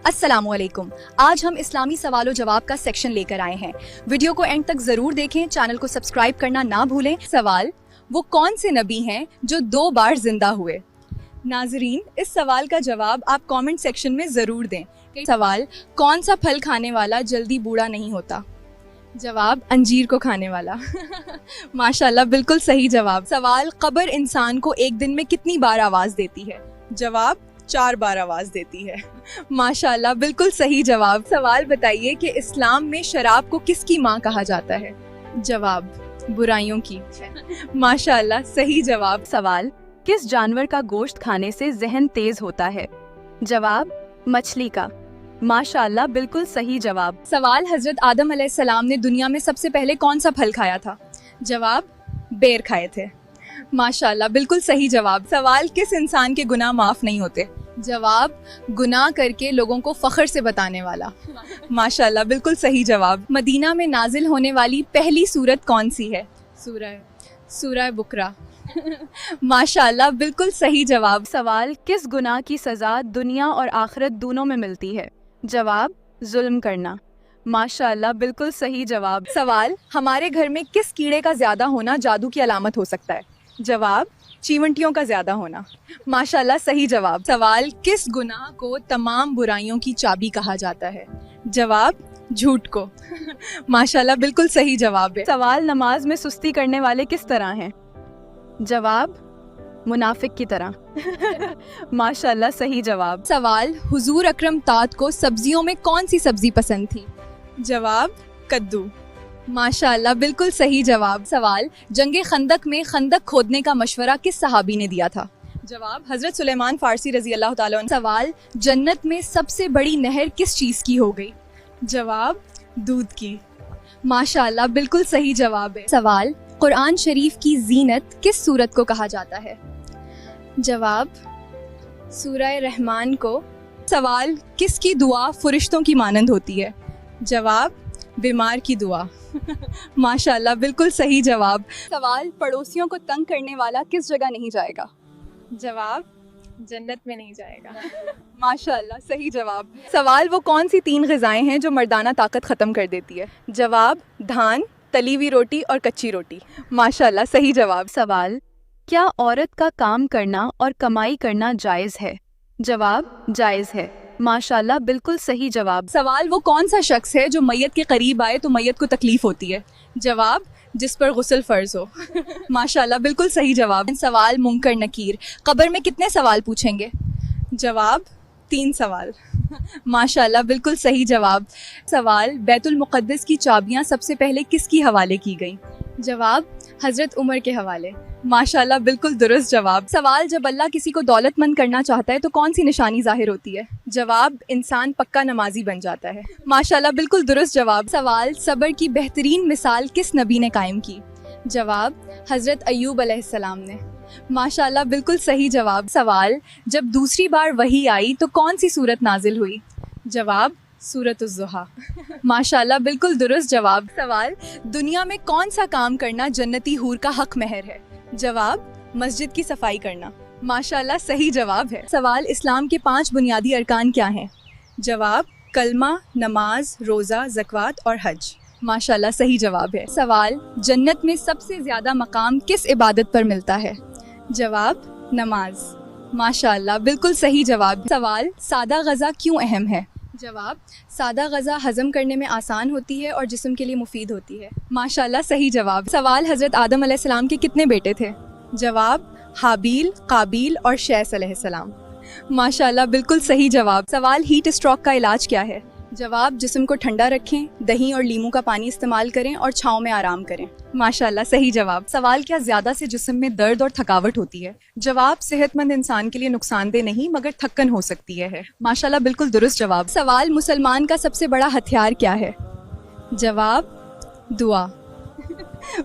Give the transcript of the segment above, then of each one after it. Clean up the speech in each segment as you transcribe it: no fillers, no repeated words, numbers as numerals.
अस्सलाम वालेकुम। आज हम इस्लामी सवाल और जवाब का सेक्शन लेकर आए हैं। वीडियो को एंड तक जरूर देखें, चैनल को सब्सक्राइब करना ना भूलें। सवाल, वो कौन से नबी हैं जो 2 बार जिंदा हुए? नाजरीन, इस सवाल का जवाब आप कमेंट सेक्शन में ज़रूर दें। सवाल, कौन सा फल खाने वाला जल्दी बूढ़ा नहीं होता? जवाब, अंजीर को खाने वाला। माशाल्लाह, बिल्कुल सही जवाब। सवाल, कब्र इंसान को एक दिन में कितनी बार आवाज़ देती है? जवाब, 4 बार आवाज़ देती है। माशाल्लाह, बिल्कुल सही जवाब। सवाल बताइए कि इस्लाम में शराब को किसकी माँ कहा जाता है? जवाब, बुराइयों की। माशाल्लाह, सही जवाब। सवाल, किस जानवर का गोश्त खाने से जहन तेज होता है? जवाब, मछली का। माशाल्लाह, बिल्कुल सही जवाब। सवाल, हजरत आदम अलैहिस्सलाम ने दुनिया में सबसे पहले कौन सा फल खाया था? जवाब, बेर खाए थे। माशाल्लाह, बिल्कुल सही जवाब। सवाल, किस इंसान के गुनाह माफ़ नहीं होते? जवाब, गुनाह करके लोगों को फ़ख्र से बताने वाला। माशाल्लाह, बिल्कुल सही जवाब। मदीना में नाजिल होने वाली पहली सूरत कौन सी है? सूरह बुकरा। माशाल्लाह, बिल्कुल सही जवाब। सवाल, किस गुनाह की सज़ा दुनिया और आखिरत दोनों में मिलती है? जवाब, जुल्म करना। माशाल्लाह, बिल्कुल सही जवाब। सवाल, हमारे घर में किस कीड़े का ज़्यादा होना जादू की अलामत हो सकता है? जवाब, चीवंटियों का ज़्यादा होना। माशाल्लाह, सही जवाब। सवाल, किस गुनाह को तमाम बुराइयों की चाबी कहा जाता है? जवाब, झूठ को। माशाल्लाह, बिल्कुल सही जवाब है। सवाल, नमाज में सुस्ती करने वाले किस तरह हैं? जवाब, मुनाफिक की तरह। माशाल्लाह, सही जवाब। सवाल, हुजूर अकरम तात को सब्जियों में कौन सी सब्जी पसंद थी? जवाब, कद्दू। माशाल्लाह, बिल्कुल सही जवाब। सवाल, जंगे खंदक में खंदक खोदने का मशवरा किस सहाबी ने दिया था? जवाब, हजरत सुलेमान फारसी रजी अल्लाह ताला अन्हु। सवाल, जन्नत में सबसे बड़ी नहर किस चीज़ की हो गई? जवाब, दूध की। माशाल्लाह, बिल्कुल सही जवाब है। सवाल, कुरान शरीफ की जीनत किस सूरत को कहा जाता है? जवाब, सूरह रहमान को। सवाल, किसकी दुआ फरिश्तों की मानंद होती है? जवाब, बीमार की दुआ। माशाल्लाह, बिल्कुल सही जवाब। सवाल, पड़ोसियों को तंग करने वाला किस जगह नहीं जाएगा? जवाब, जन्नत में नहीं जाएगा। माशाल्लाह, सही जवाब। सवाल, वो कौन सी 3 ग़िज़ाएं हैं जो मर्दाना ताकत ख़त्म कर देती है? जवाब, धान, तली हुई रोटी और कच्ची रोटी। माशाल्लाह, सही जवाब। सवाल, क्या औरत का काम करना और कमाई करना जायज़ है? जवाब, जायज़ है। माशाल्लाह, बिल्कुल सही जवाब। सवाल, वो कौन सा शख्स है जो मैयत के करीब आए तो मैयत को तकलीफ होती है? जवाब, जिस पर गुस्ल फ़र्ज हो। माशाल्लाह, बिल्कुल सही जवाब। सवाल, मुनकर नकीर कब्र में कितने सवाल पूछेंगे? जवाब, 3 सवाल। माशाल्लाह, बिल्कुल सही जवाब। सवाल, बैतुल मुक़द्दस की चाबियाँ सबसे पहले किसकी हवाले की गई? जवाब, हज़रत उमर के हवाले। माशाल्लाह, बिल्कुल दुरुस्त जवाब। सवाल, जब अल्लाह किसी को दौलतमंद करना चाहता है तो कौन सी निशानी ज़ाहिर होती है? जवाब, इंसान पक्का नमाजी बन जाता है। माशाल्लाह, बिल्कुल दुरुस्त जवाब। सवाल, सब्र की बेहतरीन मिसाल किस नबी ने कायम की? जवाब, हज़रत अय्यूब अलैहिस्सलाम ने। माशाल्लाह, बिल्कुल सही जवाब। सवाल, जब दूसरी बार वही आई तो कौन सी सूरत नाजिल हुई? जवाब, सूरत उज़्ज़ुहा। माशाल्लाह, बिल्कुल दुरुस्त जवाब। सवाल, दुनिया में कौन सा काम करना जन्नती हूर का हक महर है? जवाब, मस्जिद की सफाई करना। माशाल्लाह, सही जवाब है। सवाल, इस्लाम के 5 बुनियादी अरकान क्या हैं? जवाब, कलमा, नमाज, रोज़ा, ज़कात और हज। माशाल्लाह, सही जवाब है। सवाल, जन्नत में सबसे ज़्यादा मकाम किस इबादत पर मिलता है? जवाब, नमाज। माशाल्लाह, बिल्कुल सही जवाब। सवाल, सादा ग़ज़ा क्यों अहम है? जवाब, सादा ग़ज़ा हज़म करने में आसान होती है और जिस्म के लिए मुफीद होती है। माशाल्लाह, सही जवाब। सवाल, हज़रत आदम अलैहिस्सलाम के कितने बेटे थे? जवाब, हाबील, काबील और शैस अलैहिस्सलाम। माशाल्लाह, बिल्कुल सही जवाब। सवाल, हीट स्ट्रोक का इलाज क्या है? जवाब, जिस्म को ठंडा रखें, दही और लीमू का पानी इस्तेमाल करें और छाँव में आराम करें। माशाल्लाह, सही जवाब। सवाल, क्या ज़्यादा से जिस्म में दर्द और थकावट होती है? जवाब, सेहतमंद इंसान के लिए नुकसानदेह नहीं मगर थक्कन हो सकती है। माशाल्लाह, बिल्कुल दुरुस्त जवाब। सवाल, मुसलमान का सबसे बड़ा हथियार क्या है? जवाब, दुआ।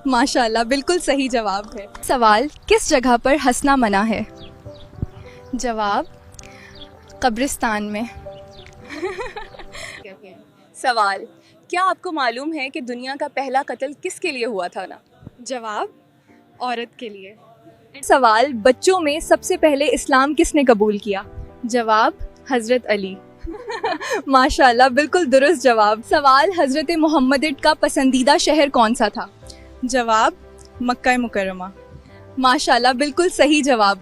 माशाल्लाह, बिल्कुल सही जवाब है। सवाल, किस जगह पर हंसना मना है? जवाब, कब्रिस्तान में। सवाल, क्या आपको मालूम है कि दुनिया का पहला कत्ल किसके लिए हुआ था ना? जवाब, औरत के लिए। सवाल, बच्चों में सबसे पहले इस्लाम किसने कबूल किया? जवाब, हज़रत अली। माशाल्लाह, बिल्कुल दुरुस्त जवाब। सवाल, हजरत मोहम्मद का पसंदीदा शहर कौन सा था? जवाब, मक्का मुकर्रमा। माशाल्लाह, बिल्कुल सही जवाब।